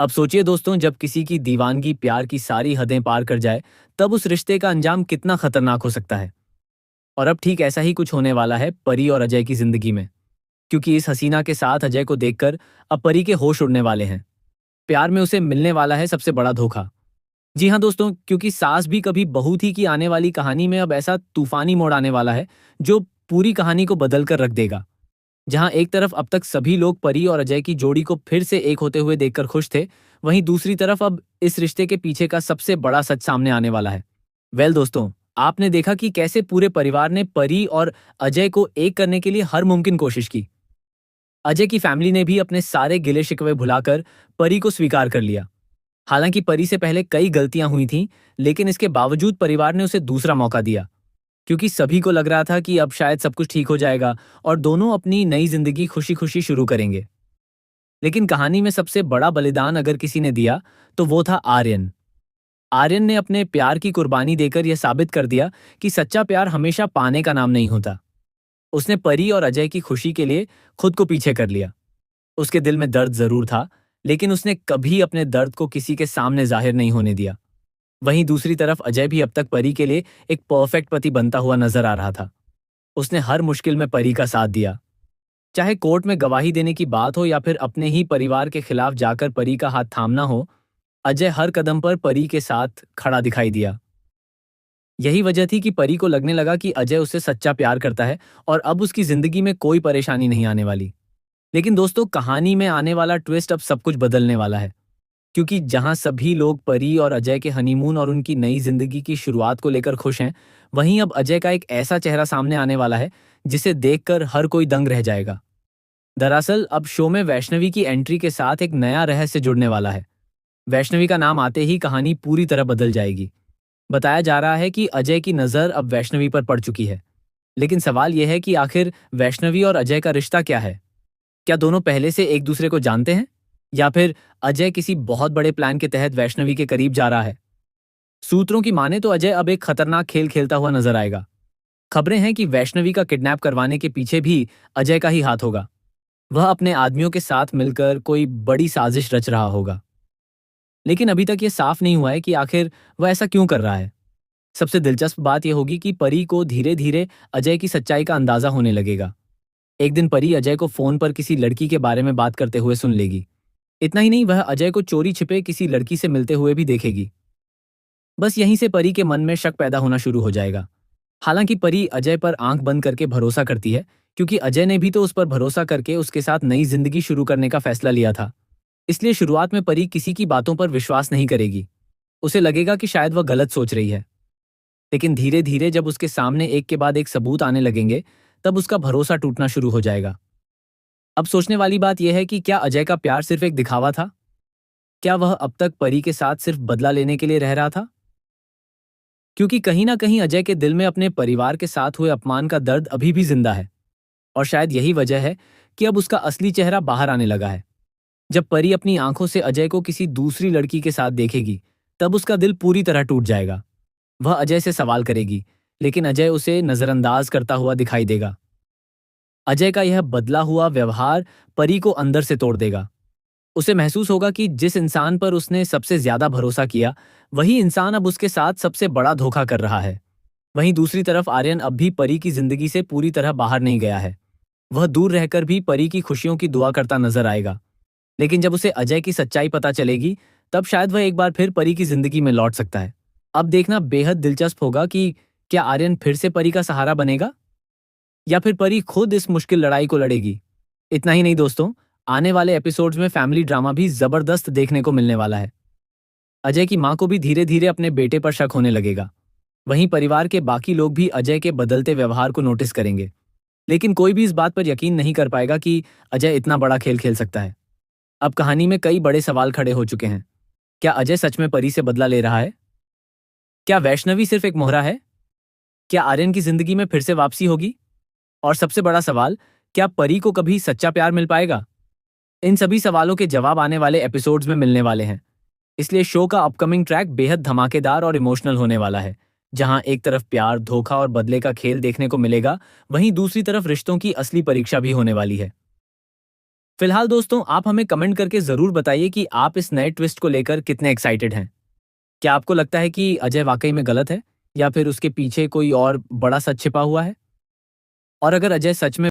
अब सोचिए दोस्तों, जब किसी की दीवानगी प्यार की सारी हदें पार कर जाए, तब उस रिश्ते का अंजाम कितना खतरनाक हो सकता है। और अब ठीक ऐसा ही कुछ होने वाला है परी और अजय की जिंदगी में। क्योंकि इस हसीना के साथ अजय को देखकर अब परी के होश उड़ने वाले हैं। प्यार में उसे मिलने वाला है सबसे बड़ा धोखा। जी हाँ दोस्तों, क्योंकि सास भी कभी बहू थी की आने वाली कहानी में अब ऐसा तूफानी मोड़ आने वाला है जो पूरी कहानी को बदल कर रख देगा। जहां एक तरफ अब तक सभी लोग परी और अजय की जोड़ी को फिर से एक होते हुए देखकर खुश थे, वहीं दूसरी तरफ अब इस रिश्ते के पीछे का सबसे बड़ा सच सामने आने वाला है। दोस्तों, आपने देखा कि कैसे पूरे परिवार ने परी और अजय को एक करने के लिए हर मुमकिन कोशिश की। अजय की फैमिली ने भी अपने सारे गिले शिकवे भुलाकर परी को स्वीकार कर लिया। हालांकि परी से पहले कई गलतियां हुई थीं, लेकिन इसके बावजूद परिवार ने उसे दूसरा मौका दिया। क्योंकि सभी को लग रहा था कि अब शायद सब कुछ ठीक हो जाएगा और दोनों अपनी नई जिंदगी खुशी खुशी शुरू करेंगे। लेकिन कहानी में सबसे बड़ा बलिदान अगर किसी ने दिया, तो वो था आर्यन। आर्यन ने अपने प्यार की कुर्बानी देकर यह साबित कर दिया कि सच्चा प्यार हमेशा पाने का नाम नहीं होता। उसने परी और अजय की खुशी के लिए खुद को पीछे कर लिया। उसके दिल में दर्द जरूर था, लेकिन उसने कभी अपने दर्द को किसी के सामने जाहिर नहीं होने दिया। वहीं दूसरी तरफ अजय भी अब तक परी के लिए एक परफेक्ट पति बनता हुआ नजर आ रहा था। उसने हर मुश्किल में परी का साथ दिया। चाहे कोर्ट में गवाही देने की बात हो या फिर अपने ही परिवार के खिलाफ जाकर परी का हाथ थामना हो, अजय हर कदम पर परी के साथ खड़ा दिखाई दिया। यही वजह थी कि परी को लगने लगा कि अजय उससे सच्चा प्यार करता है और अब उसकी जिंदगी में कोई परेशानी नहीं आने वाली। लेकिन दोस्तों, कहानी में आने वाला ट्विस्ट अब सब कुछ बदलने वाला है। क्योंकि जहां सभी लोग परी और अजय के हनीमून और उनकी नई जिंदगी की शुरुआत को लेकर खुश हैं, वहीं अब अजय का एक ऐसा चेहरा सामने आने वाला है जिसे देखकर हर कोई दंग रह जाएगा। दरअसल अब शो में वैष्णवी की एंट्री के साथ एक नया रहस्य जुड़ने वाला है। वैष्णवी का नाम आते ही कहानी पूरी तरह बदल जाएगी। बताया जा रहा है कि अजय की नज़र अब वैष्णवी पर पड़ चुकी है। लेकिन सवाल यह है कि आखिर वैष्णवी और अजय का रिश्ता क्या है? क्या दोनों पहले से एक दूसरे को जानते हैं, या फिर अजय किसी बहुत बड़े प्लान के तहत वैष्णवी के करीब जा रहा है? सूत्रों की माने तो अजय अब एक खतरनाक खेल खेलता हुआ नजर आएगा। खबरें हैं कि वैष्णवी का किडनैप करवाने के पीछे भी अजय का ही हाथ होगा। वह अपने आदमियों के साथ मिलकर कोई बड़ी साजिश रच रहा होगा। लेकिन अभी तक यह साफ नहीं हुआ है कि आखिर वह ऐसा क्यों कर रहा है। सबसे दिलचस्प बात यह होगी कि परी को धीरे धीरे अजय की सच्चाई का अंदाजा होने लगेगा। एक दिन परी अजय को फोन पर किसी लड़की के बारे में बात करते हुए सुन लेगी। इतना ही नहीं, वह अजय को चोरी छिपे किसी लड़की से मिलते हुए भी देखेगी। बस यहीं से परी के मन में शक पैदा होना शुरू हो जाएगा। हालांकि परी अजय पर आंख बंद करके भरोसा करती है, क्योंकि अजय ने भी तो उस पर भरोसा करके उसके साथ नई जिंदगी शुरू करने का फैसला लिया था। इसलिए शुरुआत में परी किसी की बातों पर विश्वास नहीं करेगी। उसे लगेगा कि शायद वह गलत सोच रही है। लेकिन धीरे धीरे जब उसके सामने एक के बाद एक सबूत आने लगेंगे, तब उसका भरोसा टूटना शुरू हो जाएगा। अब सोचने वाली बात यह है कि क्या अजय का प्यार सिर्फ एक दिखावा था? क्या वह अब तक परी के साथ सिर्फ बदला लेने के लिए रह रहा था? क्योंकि कहीं ना कहीं अजय के दिल में अपने परिवार के साथ हुए अपमान का दर्द अभी भी जिंदा है। और शायद यही वजह है कि अब उसका असली चेहरा बाहर आने लगा है। जब परी अपनी आंखों से अजय को किसी दूसरी लड़की के साथ देखेगी, तब उसका दिल पूरी तरह टूट जाएगा। वह अजय से सवाल करेगी, लेकिन अजय उसे नजरअंदाज करता हुआ दिखाई देगा। अजय का यह बदला हुआ व्यवहार परी को अंदर से तोड़ देगा। उसे महसूस होगा कि जिस इंसान पर उसने सबसे ज्यादा भरोसा किया, वही इंसान अब उसके साथ सबसे बड़ा धोखा कर रहा है। वहीं दूसरी तरफ आर्यन अब भी परी की जिंदगी से पूरी तरह बाहर नहीं गया है। वह दूर रहकर भी परी की खुशियों की दुआ करता नजर आएगा। लेकिन जब उसे अजय की सच्चाई पता चलेगी, तब शायद वह एक बार फिर परी की जिंदगी में लौट सकता है। अब देखना बेहद दिलचस्प होगा कि क्या आर्यन फिर से परी का सहारा बनेगा, या फिर परी खुद इस मुश्किल लड़ाई को लड़ेगी। इतना ही नहीं दोस्तों, आने वाले एपिसोड्स में फैमिली ड्रामा भी जबरदस्त देखने को मिलने वाला है। अजय की मां को भी धीरे धीरे अपने बेटे पर शक होने लगेगा। वहीं परिवार के बाकी लोग भी अजय के बदलते व्यवहार को नोटिस करेंगे। लेकिन कोई भी इस बात पर यकीन नहीं कर पाएगा कि अजय इतना बड़ा खेल खेल सकता है। अब कहानी में कई बड़े सवाल खड़े हो चुके हैं। क्या अजय सच में परी से बदला ले रहा है? क्या वैष्णवी सिर्फ एक मोहरा है? क्या आर्यन की जिंदगी में फिर से वापसी होगी? और सबसे बड़ा सवाल, क्या परी को कभी सच्चा प्यार मिल पाएगा? इन सभी सवालों के जवाब आने वाले एपिसोड्स में मिलने वाले हैं। इसलिए शो का अपकमिंग ट्रैक बेहद धमाकेदार और इमोशनल होने वाला है। जहां एक तरफ प्यार, धोखा और बदले का खेल देखने को मिलेगा, वहीं दूसरी तरफ रिश्तों की असली परीक्षा भी होने वाली है। फिलहाल दोस्तों, आप हमें कमेंट करके जरूर बताइए कि आप इस नए ट्विस्ट को लेकर कितने एक्साइटेड हैं। क्या आपको लगता है कि अजय वाकई में गलत है, या फिर उसके पीछे कोई और बड़ा सच छिपा हुआ है? और अगर अजय सच में